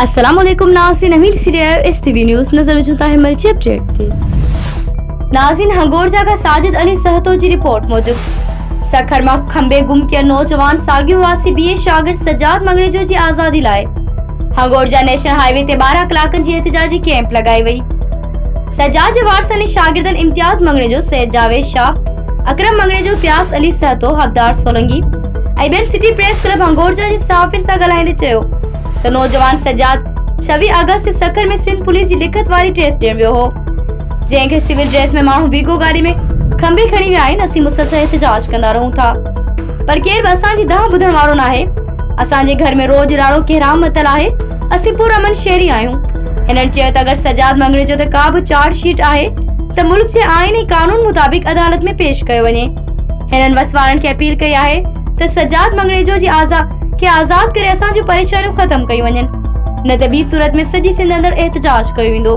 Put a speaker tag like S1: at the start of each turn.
S1: अस्सलाम वालेकुम नाज़रीन, अमीर सीरियल STV न्यूज़ नजर विझूं है मल्ची अपडेट थी। नाज़रीन, हंगोरजा का साजिद अली सहतो जी रिपोर्ट मूजिब सखर मां खंबे गुम किया नौजवान सागियो वासी BA शागिर्द सजाद मंगरेजो जी आज़ादी लाए हंगोरजा नेशनल हाईवे ते 12 कलाकनि जी एहतिजाजी कैंप लगाई वई। सजाद जे वारसनि शागिर्दन इम्तियाज मंगरेजो, सैयद जावेद शाह, अकरम मंगरेजो, प्यास अली सहतो, हबदार सोलंगी ऐं ॿियनि सिटी प्रेस क्लब हंगोरजा जे सहाफ़ियुनि सां ॻाल्हाईंदे चयो त नौजवान सजाद 26 अगस्त सखर में सिंध पुलिस जी लिखत वारी टेस्ट ॾियण वियो हो, जंहिंखे सिविल ड्रेस में माण्हू वीगो गाड़ी में खंबे खणी विया आहिनि। असीं मुसलसल एहतिजाज कंदा रहूं था, पर केरु असांजी दह ॿुधण वारो न आहे। असांजे घर में रोज राड़ो केराम मतल आहे। असीं पुरअमन शहरी आहियूं। हिननि चयो त अगरि सजाद मंगरेजो ते का बि चार्ज शीट आहे त मुल्क जे आईन ऐं कानून मुताबिक अदालत में पेश कयो वञे। हिननि वसवारनि खे अपील कई आहे त सजाद मंगरेजो जी आज़ाद करे असांजूं परेशानियूं ख़त्म कयूं वञनि, न त ॿी सूरत में सॼी सिंध अंदरि एहतिजाज कयो वेंदो।